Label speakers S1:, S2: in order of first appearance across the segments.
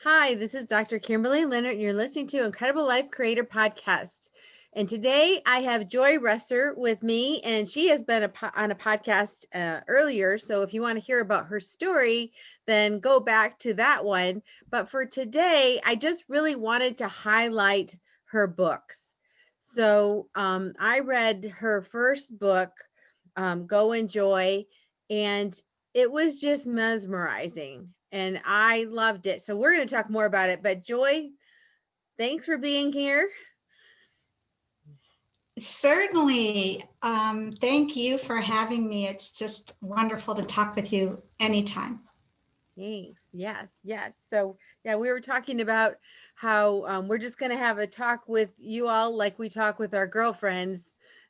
S1: Hi, this is Dr. Kimberley Linert, and you're listening to Incredible Life Creator Podcast. And today I have Joy Resor with me, and she has been on a podcast earlier. So if you want to hear about her story, then go back to that one. But for today, I just really wanted to highlight her books. So I read her first book, Go Enjoy, and it was just mesmerizing and I loved it. So we're going to talk more about it. But Joy, thanks for being here.
S2: Certainly. Thank you for having me. It's just wonderful to talk with you anytime.
S1: Thanks. Yes. So yeah, we were talking about how we're just going to have a talk with you all like we talk with our girlfriends.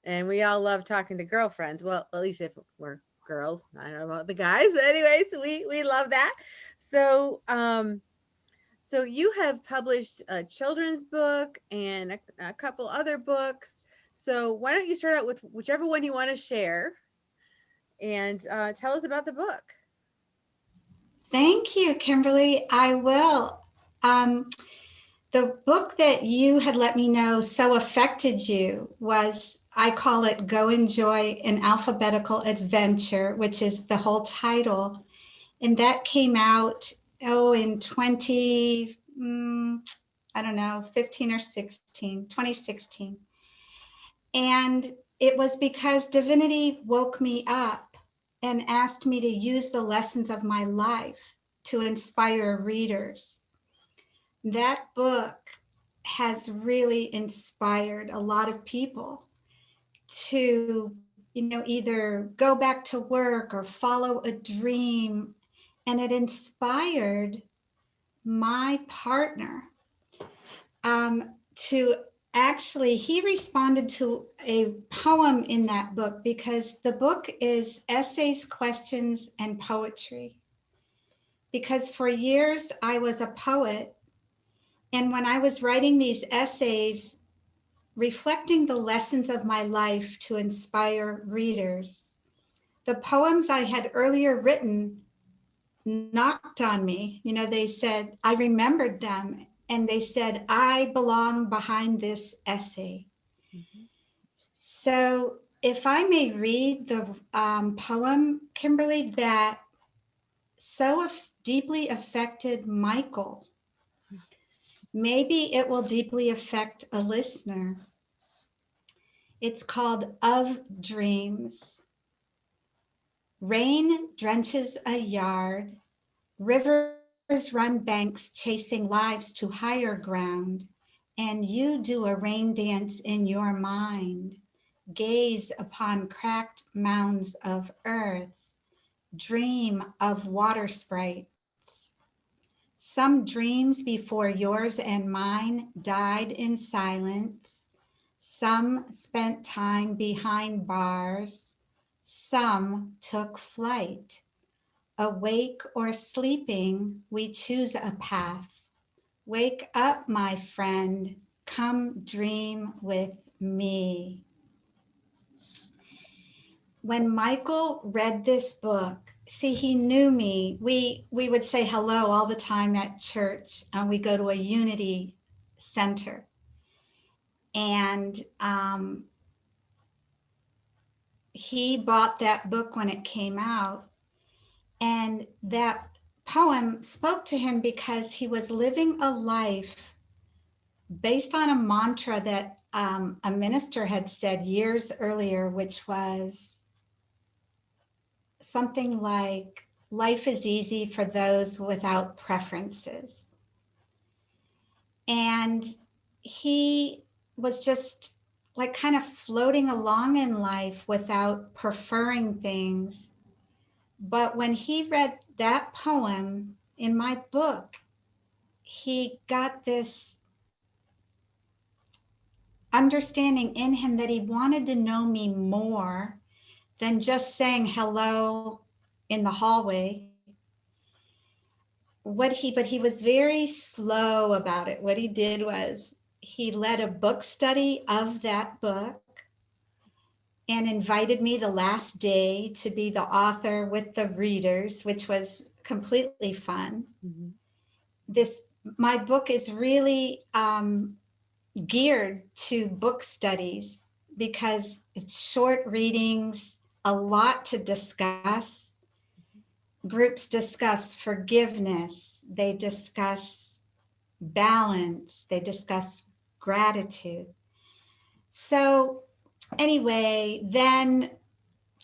S1: And we all love talking to girlfriends. Well, at least if we're girls. I don't know about the guys. Anyways, we love that. So so you have published a children's book and a couple other books. So why don't you start out with whichever one you want to share and tell us about the book.
S2: Thank you, Kimberly. I will. Um, the book that you had let me know so affected you was, I call it Go Enjoy an Alphabetical Adventure, which is the whole title. And that came out, in 15 or 16, 2016. And it was because divinity woke me up and asked me to use the lessons of my life to inspire readers. That book has really inspired a lot of people to, either go back to work or follow a dream. And it inspired my partner to actually, he responded to a poem in that book because the book is essays, questions, and poetry. Because for years I was a poet, and when I was writing these essays, reflecting the lessons of my life to inspire readers, the poems I had earlier written knocked on me. They said, I remembered them, and they said, I belong behind this essay.
S1: Mm-hmm.
S2: So if I may read the poem, Kimberly, that so deeply affected Michael, maybe it will deeply affect a listener. It's called Of Dreams. Rain drenches a yard, rivers run banks chasing lives to higher ground, and you do a rain dance in your mind. Gaze upon cracked mounds of earth, dream of water sprites. Some dreams before yours and mine died in silence. Some spent time behind bars. Some took flight. Awake or sleeping, we choose a path. Wake up, my friend. Come dream with me. When Michael read this book, see, he knew me. We would say hello all the time at church. We go to a Unity Center. And he bought that book when it came out. And that poem spoke to him because he was living a life based on a mantra that a minister had said years earlier, which was something like, life is easy for those without preferences. And he was just like kind of floating along in life without preferring things. But when he read that poem in my book, he got this understanding in him that he wanted to know me more than just saying hello in the hallway. But he was very slow about it. What he did was he led a book study of that book and invited me the last day to be the author with the readers, which was completely fun.
S1: Mm-hmm.
S2: This my book is really geared to book studies because it's short readings, a lot to discuss. Groups discuss forgiveness, they discuss balance, they discuss gratitude. So, anyway, then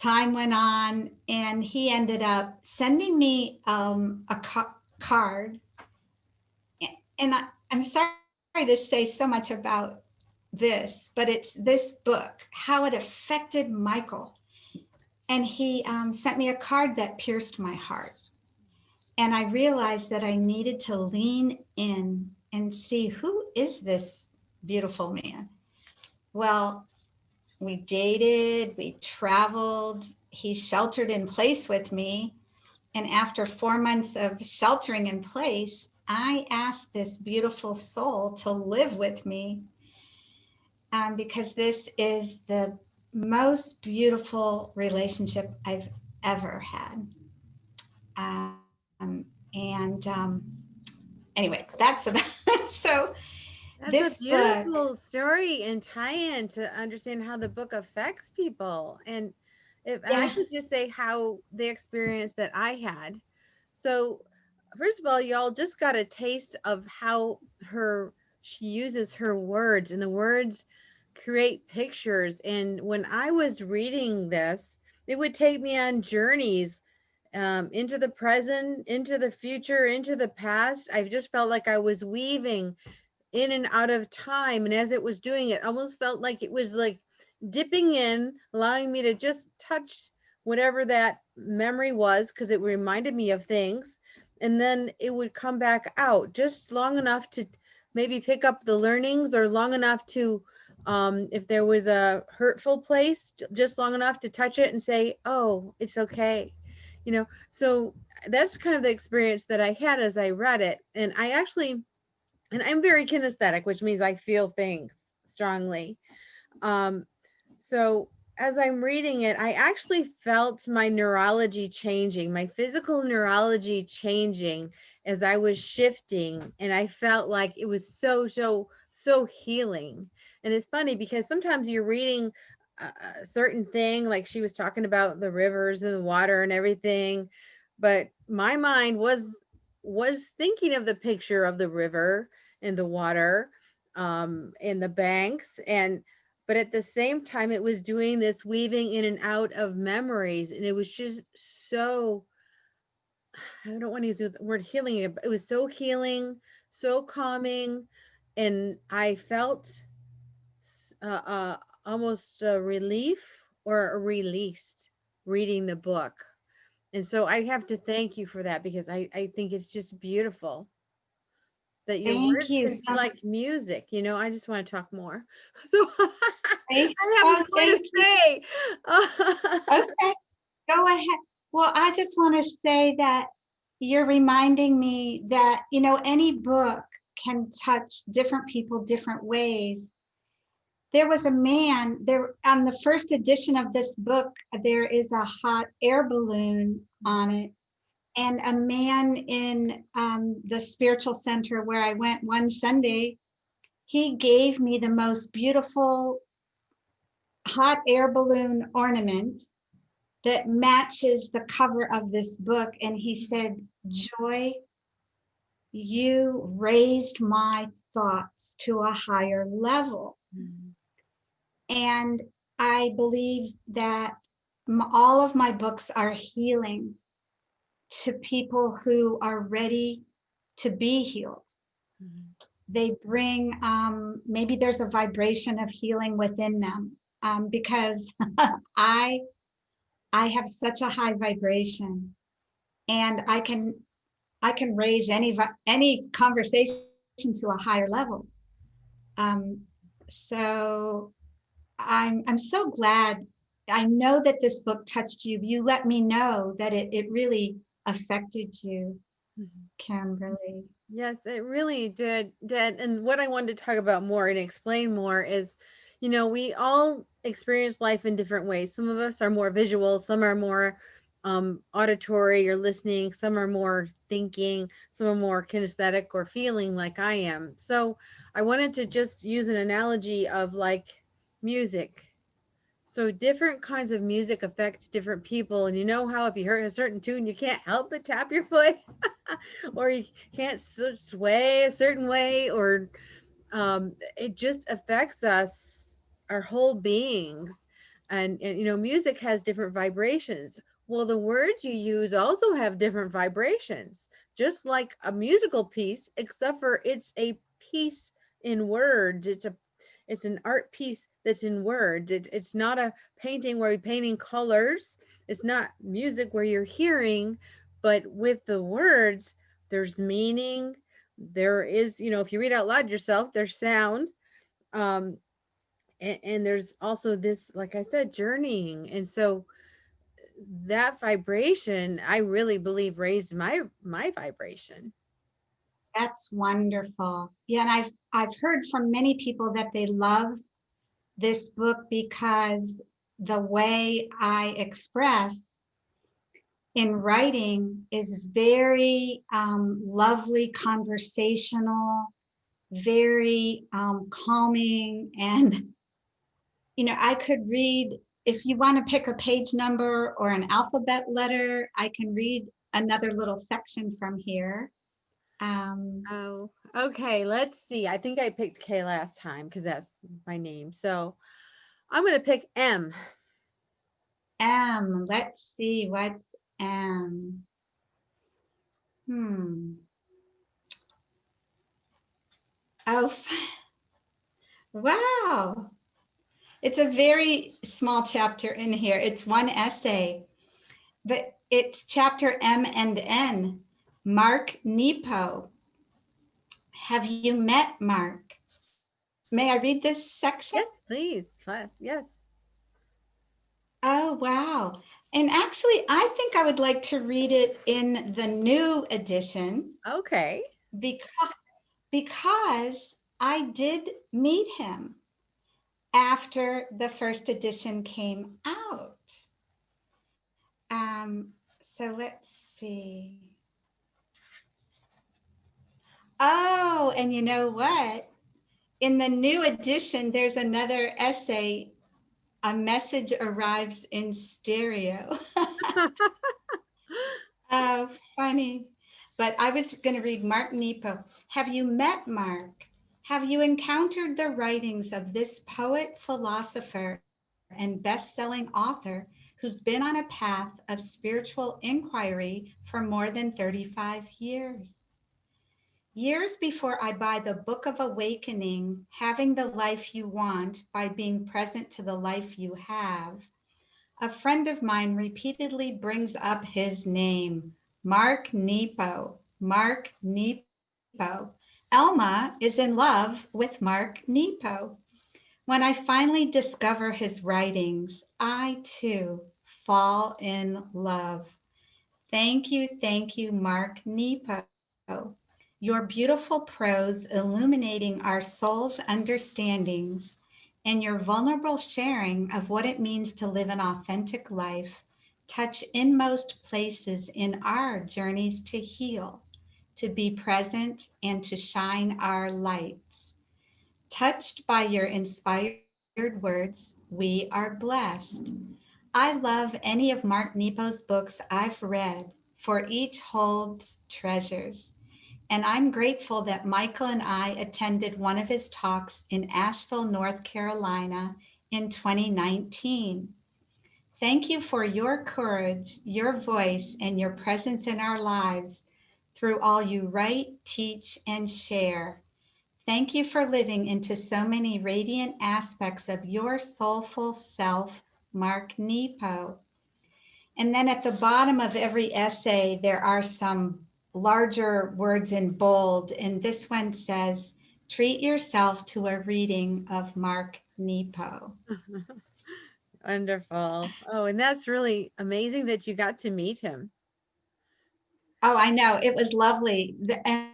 S2: time went on, and he ended up sending me card. And I'm sorry to say so much about this, but it's this book, How It Affected Michael. And he sent me a card that pierced my heart. And I realized that I needed to lean in and see, who is this beautiful man? Well, we dated, we traveled, he sheltered in place with me. And after 4 months of sheltering in place, I asked this beautiful soul to live with me, because this is the most beautiful relationship I've ever had. Anyway, that's about so
S1: That's
S2: this
S1: a
S2: book.
S1: beautiful story and tie-in to understand how the book affects people. And if I
S2: Yeah,
S1: could just say how the experience that I had. So, first of all, y'all just got a taste of how her she uses her words, and the words create pictures. And when I was reading this, it would take me on journeys into the present, into the future, into the past. I just felt like I was weaving in and out of time. And as it was doing it, almost felt like it was like dipping in, allowing me to just touch whatever that memory was, because it reminded me of things. And then it would come back out just long enough to maybe pick up the learnings, or long enough to, if there was a hurtful place, just long enough to touch it and say, oh, it's okay. So that's kind of the experience that I had as I read it. And I'm very kinesthetic, which means I feel things strongly. Um, so as I'm reading it, I actually felt my neurology changing, my physical neurology changing as I was shifting. And I felt like it was so healing. And it's funny because sometimes you're reading a certain thing, like she was talking about the rivers and the water and everything, but my mind was thinking of the picture of the river and the water, and the banks, and but at the same time it was doing this weaving in and out of memories, and it was just so, I don't want to use the word healing, but it was so healing, so calming. And I felt uh, uh, almost a relief or a released reading the book. And so I have to thank you for that, because I think it's just beautiful that your
S2: thank
S1: words
S2: you
S1: can
S2: so
S1: be like music. I just want to talk more. So
S2: much.
S1: I have
S2: Oh,
S1: more to
S2: thank you.
S1: say.
S2: Okay, go ahead. Well, I just want to say that you're reminding me that, any book can touch different people different ways. There was a man there on the first edition of this book, there is a hot air balloon on it. And a man in the spiritual center where I went one Sunday, he gave me the most beautiful hot air balloon ornament that matches the cover of this book. And he said, Joy, you raised my thoughts to a higher level.
S1: Mhm.
S2: And I believe that all of my books are healing to people who are ready to be healed.
S1: Mhm.
S2: They bring, maybe there's a vibration of healing within them, because I I have such a high vibration, and I can raise any conversation to a higher level. Um, so I'm so glad. I know that this book touched you. You let me know that it really affected you,
S1: Mhm.
S2: Kimberly.
S1: Yes, it really did. And what I wanted to talk about more and explain more is, we all experience life in different ways. Some of us are more visual, some are more auditory or listening, some are more thinking, some are more kinesthetic or feeling like I am. So I wanted to just use an analogy of like music. So different kinds of music affect different people, and you know how if you hear a certain tune, you can't help but tap your foot, or you can't sway a certain way, or it just affects us, our whole beings. And you know, music has different vibrations. Well, the words you use also have different vibrations, just like a musical piece, except for it's a piece in words. It's an art piece that's in words. It's not a painting where you're painting colors. It's not music where you're hearing, but with the words there's meaning. There is, you know, if you read out loud yourself, there's sound. um and there's also this, like I said, journeying. And so that vibration, I really believe, raised my vibration.
S2: That's wonderful. Yeah, and I've heard from many people that they love this book because the way I express in writing is very lovely, conversational, very calming. And, I could read, if you want to pick a page number or an alphabet letter, I can read another little section from here. Um,
S1: Oh, okay, let's see. I think I picked K last time because that's my name. So I'm gonna pick M.
S2: let's see, what's M? Hmm. Oh, wow. It's a very small chapter in here. It's one essay, but it's chapter M and N. Mark Nepo. Have you met Mark? May I read this section?
S1: Yes, please, class. Yes.
S2: Oh, wow. And actually, I think I would like to read it in the new edition
S1: Okay.
S2: because, because I did meet him after the first edition came out. So let's see. Oh, and you know what? In the new edition, there's another essay. A message arrives in stereo. Oh, funny. But I was going to read Mark Nepo. Have you met Mark? Have you encountered the writings of this poet, philosopher, and best-selling author who's been on a path of spiritual inquiry for more than 35 years? Years before I buy the Book of Awakening, Having the Life You Want by Being Present to the Life You Have, a friend of mine repeatedly brings up his name, Mark Nepo. Mark Nepo. Elma is in love with Mark Nepo. When I finally discover his writings, I too fall in love. Thank you, Mark Nepo. Your beautiful prose illuminating our soul's understandings and your vulnerable sharing of what it means to live an authentic life touch inmost places in our journeys to heal, to be present, and to shine our lights. Touched by your inspired words, we are blessed. I love any of Mark Nepo's books I've read, for each holds treasures. And I'm grateful that Michael and I attended one of his talks in Asheville, North Carolina in 2019. Thank you for your courage, your voice, and your presence in our lives through all you write, teach, and share. Thank you for living into so many radiant aspects of your soulful self, Mark Nepo. And then at the bottom of every essay, there are some larger words in bold. And this one says, treat yourself to a reading of Mark Nepo.
S1: Wonderful. Oh, and that's really amazing that you got to meet him.
S2: Oh, I know. It was lovely. And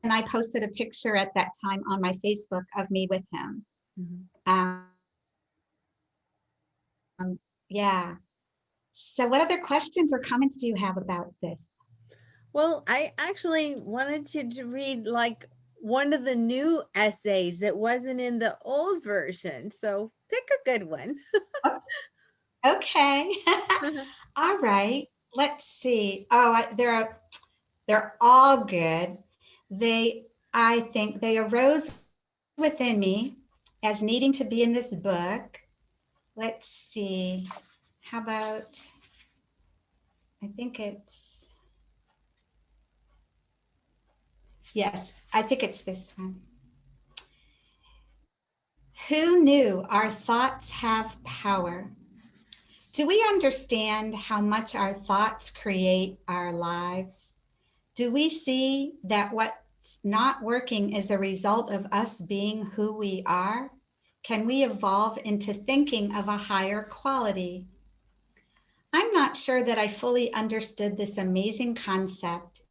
S2: I posted a picture at that time on my Facebook of me with him.
S1: Mhm.
S2: Um, yeah. So So, what other questions or comments do you have about this?
S1: Well, I actually wanted to read like one of the new essays that wasn't in the old version. So pick a good one.
S2: Oh, okay. All right. Let's see. Oh, they're all good. They, I think, they arose within me as needing to be in this book. Let's see. How about? I think it's yes. I think it's this one. Who knew our thoughts have power? Do we understand how much our thoughts create our lives? Do we see that what's not working is a result of us being who we are? Can we evolve into thinking of a higher quality? I'm not sure that I fully understood this amazing concept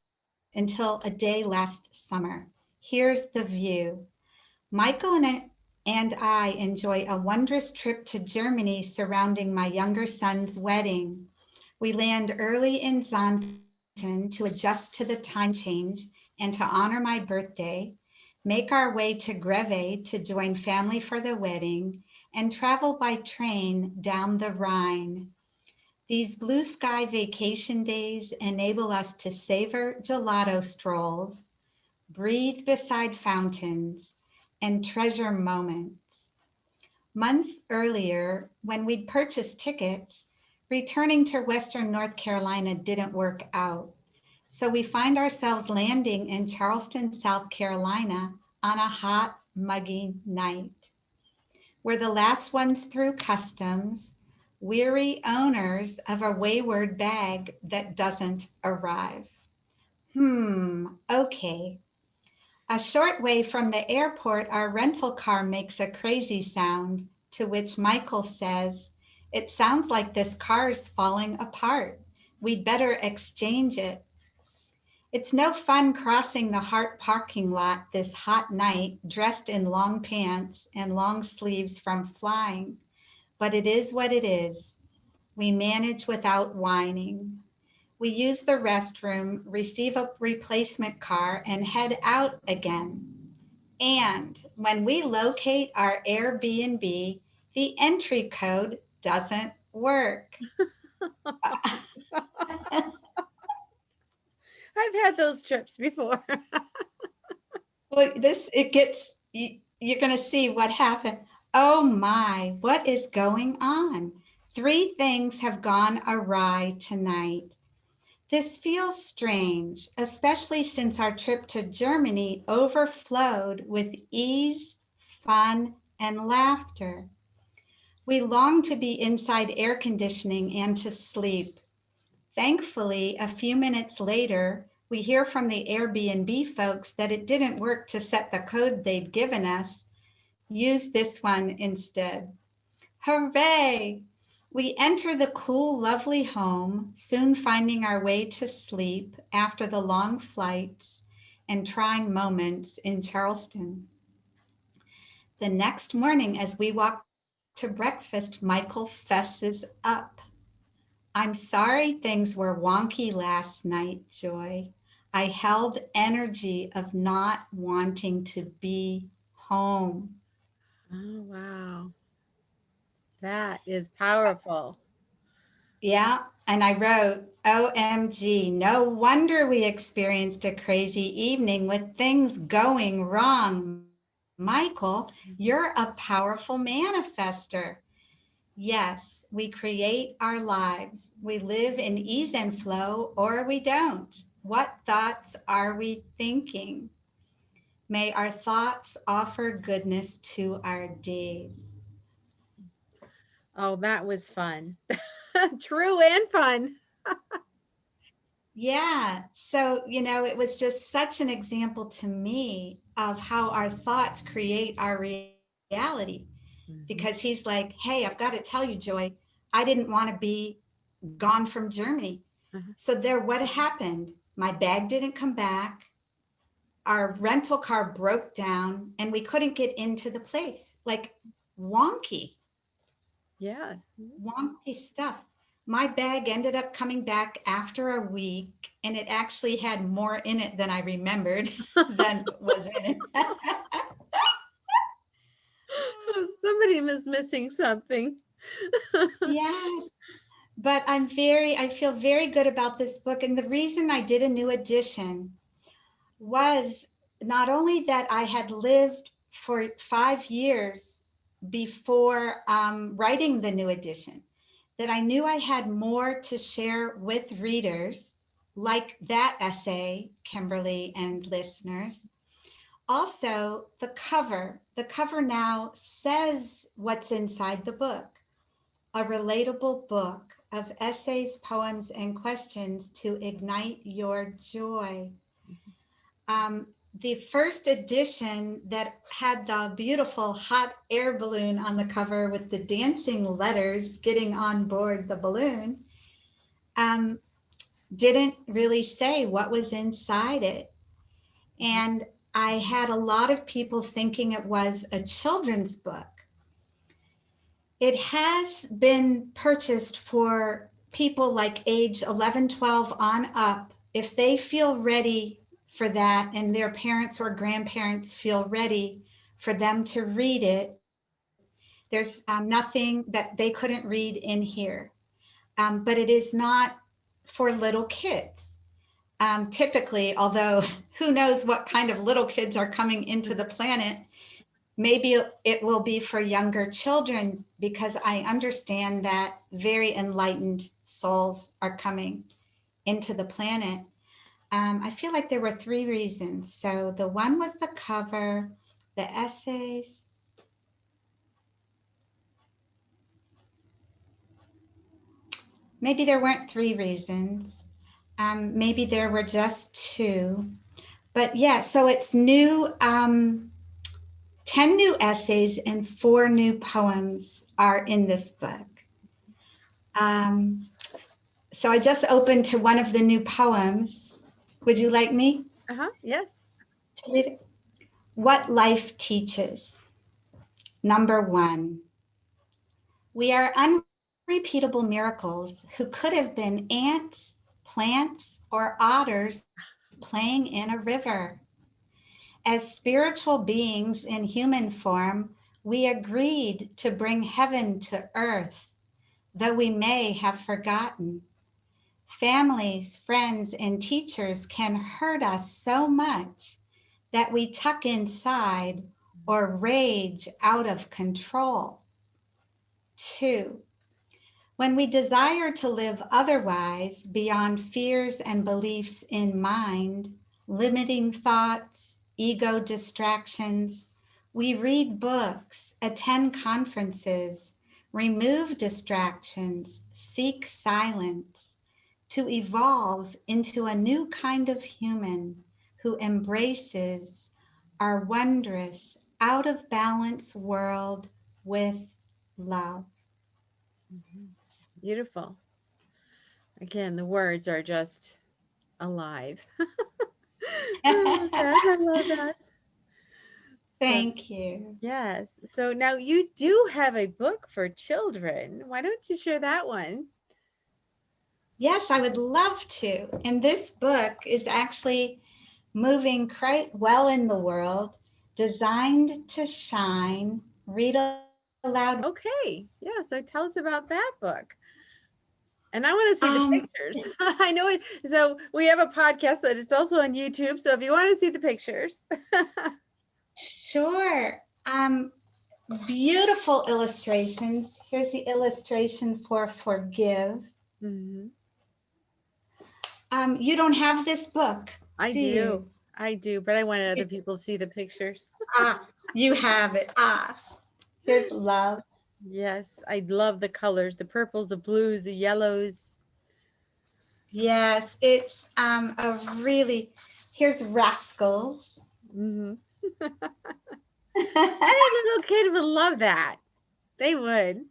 S2: until a day last summer. Here's the view. Michael and I enjoy a wondrous trip to Germany surrounding my younger son's wedding. We land early in Zonten to adjust to the time change and to honor my birthday, make our way to Greve to join family for the wedding, and travel by train down the Rhine. These blue sky vacation days enable us to savor gelato strolls, breathe beside fountains, and treasure moments. Months earlier, when we'd purchased tickets, returning to Western North Carolina didn't work out. So we find ourselves landing in Charleston, South Carolina on a hot, muggy night. We're the last ones through customs, weary owners of a wayward bag that doesn't arrive. Okay. A short way from the airport, our rental car makes a crazy sound, to which Michael says, "It sounds like this car's falling apart. We'd better exchange it." It's no fun crossing the Hart parking lot this hot night, dressed in long pants and long sleeves from flying, but it is what it is. We manage without whining. We use the restroom, receive a replacement car, and head out again. And when we locate our Airbnb, the entry code doesn't work.
S1: I've had those trips before.
S2: Well, it gets, you're going to see what happened. Oh my, what is going on? Three things have gone awry tonight. This feels strange, especially since our trip to Germany overflowed with ease, fun, and laughter. We long to be inside air conditioning and to sleep. Thankfully, a few minutes later, we hear from the Airbnb folks that it didn't work to set the code they'd given us. Use this one instead. Hooray! We enter the cool, lovely home, soon finding our way to sleep after the long flights and trying moments in Charleston. The next morning, as we walk to breakfast, Michael fesses up. "I'm sorry things were wonky last night, Joy. I held energy of not wanting to be home."
S1: Oh, wow. That is powerful.
S2: Yeah, and I wrote, "OMG, no wonder we experienced a crazy evening with things going wrong. Michael, you're a powerful manifester." Yes, we create our lives. We live in ease and flow, or we don't. What thoughts are we thinking? May our thoughts offer goodness to our days.
S1: Oh, that was fun. True and fun.
S2: Yeah. So, it was just such an example to me of how our thoughts create our reality. Because he's
S1: Mhm.
S2: like, "Hey, I've got to tell you, Joy, I didn't want to be gone from Germany."
S1: Uh-huh.
S2: So, what happened? My bag didn't come back. Our rental car broke down and we couldn't get into the place. Like wonky,
S1: Yeah.
S2: wonky stuff. My bag ended up coming back after a week, and it actually had more in it than I remembered than was in it.
S1: Somebody was missing something.
S2: Yes, but I feel very good about this book. And the reason I did a new edition was not only that I had lived for 5 years before writing the new edition, that I knew I had more to share with readers, like that essay, Kimberly and listeners. Also, the cover now says what's inside the book, a relatable book of essays, poems, and questions to ignite your joy. The first edition that had the beautiful hot air balloon on the cover with the dancing letters getting on board the balloon um, didn't really say what was inside it. And I had a lot of people thinking it was a children's book. It has been purchased for people like age 11, 12 on up. If they feel ready for that and their parents or grandparents feel ready for them to read it, there's nothing that they couldn't read in here. But it is not for little kids. Typically, although who knows what kind of little kids are coming into the planet, maybe it will be for younger children, because I understand that very enlightened souls are coming into the planet. I feel like there were 3 reasons. So the one was the cover, the essays. Maybe there weren't 3 reasons. Maybe there were just 2. But yeah, so it's new. 10 new essays and 4 new poems are in this book. Um, so I just opened to one of the new poems. Would you like me
S1: Yes.
S2: to read it? What life teaches. Number 1. We are unrepeatable miracles who could have been ants, plants, or otters playing in a river. As spiritual beings in human form, we agreed to bring heaven to earth, though we may have forgotten. Families, friends, and teachers can hurt us so much that we tuck inside or rage out of control. 2. When we desire to live otherwise beyond fears and beliefs in mind, limiting thoughts, ego distractions, we read books, attend conferences, remove distractions, seek silence, to evolve into a new kind of human who embraces our wondrous, out of balance world with love.
S1: Beautiful. Again, the words are just alive. I love that. I love that. So,
S2: Thank you.
S1: yes. So now you do have a book for children. Why don't you share that one?
S2: Yes, I would love to. And this book is actually moving quite well in the world, designed to shine, read aloud.
S1: Okay. Yeah. So tell us about that book. And I want to see the
S2: Um,
S1: pictures. I know it. So we have a podcast, but it's also on YouTube. So if you want to see the pictures.
S2: sure. Beautiful illustrations. Here's the illustration for Forgive.
S1: Mhm.
S2: You don't have this book,
S1: I
S2: do
S1: do.
S2: you?
S1: I do, but I wanted other people to see the pictures.
S2: Ah, you have it. Ah, here's love.
S1: Yes, I love the colors, the purples, the blues, the yellows.
S2: Yes, it's a really, here's Rascals.
S1: Hmm. Any little kid would love that. They would.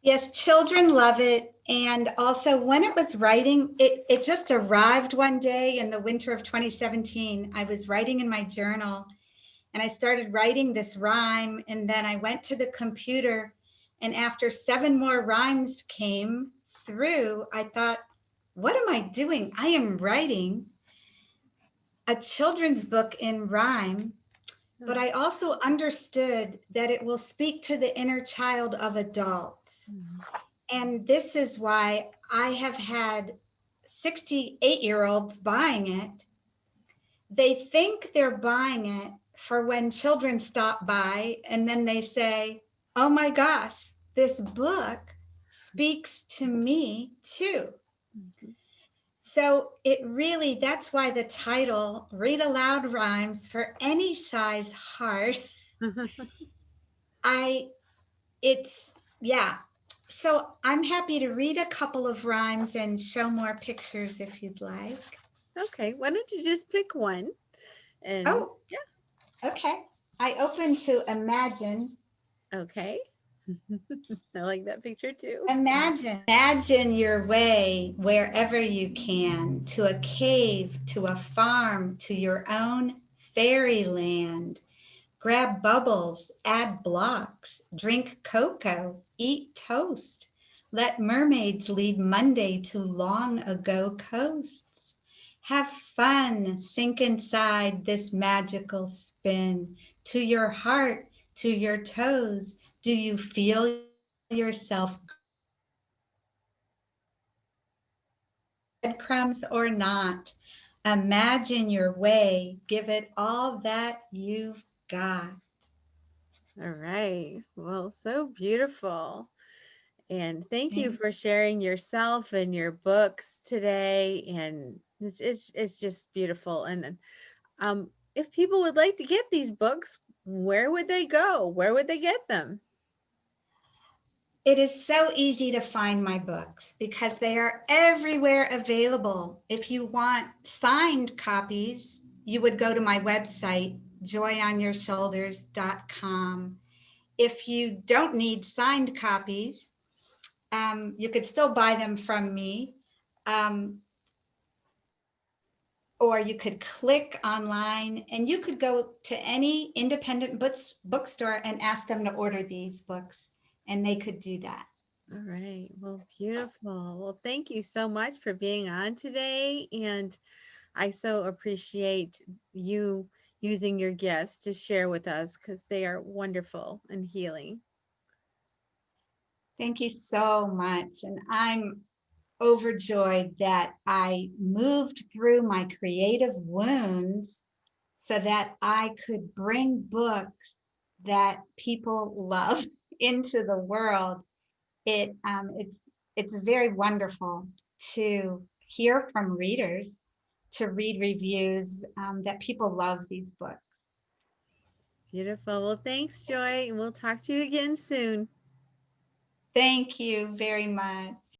S2: Yes, children love it. And also, when it was writing, it just arrived one day in the winter of 2017. I was writing in my journal and I started writing this rhyme. And then I went to the computer, and after 7 more rhymes came, through, I thought, what am I doing? I am writing a children's book in rhyme, but I also understood that it will speak to the inner child of adults. And this is why I have had 68-year-olds buying it. They think they're buying it for when children stop by, and then they say, oh my gosh, this book speaks to me too. So it really, that's why the title, Read Aloud Rhymes for Any Size Heart. Yeah. So I'm happy to read a couple of rhymes and show more pictures if you'd like.
S1: Okay, why don't you just pick one? And
S2: Oh,
S1: yeah,
S2: okay. I open to imagine.
S1: okay. I like that picture too.
S2: Imagine your way wherever you can, to a cave, to a farm, to your own fairyland. Grab bubbles, add blocks, drink cocoa, eat toast. Let mermaids lead Monday to long ago coasts. Have fun, sink inside this magical spin. To your heart, to your toes, do you feel yourself breadcrumbs or not? Imagine your way, give it all that you've got.
S1: All right. Well, so beautiful. And thank you
S2: Thank
S1: for sharing yourself and your books today. And it's just beautiful. And if people would like to get these books, where would they go? Where would they get them?
S2: It is so easy to find my books because they are everywhere available. If you want signed copies, you would go to my website, joyonyourshoulders.com. If you don't need signed copies, you could still buy them from me. Um, or you could click online and you could go to any independent bookstore and ask them to order these books, and they could do that.
S1: All right. Well, beautiful. Well, thank you so much for being on today. And I so appreciate you using your gifts to share with us because they are wonderful and healing.
S2: Thank you so much. And I'm overjoyed that I moved through my creative wounds so that I could bring books that people love into the world. It's very wonderful to hear from readers, to read reviews that people love these books.
S1: Beautiful. Well, thanks, Joy, and we'll talk to you again soon.
S2: Thank you very much.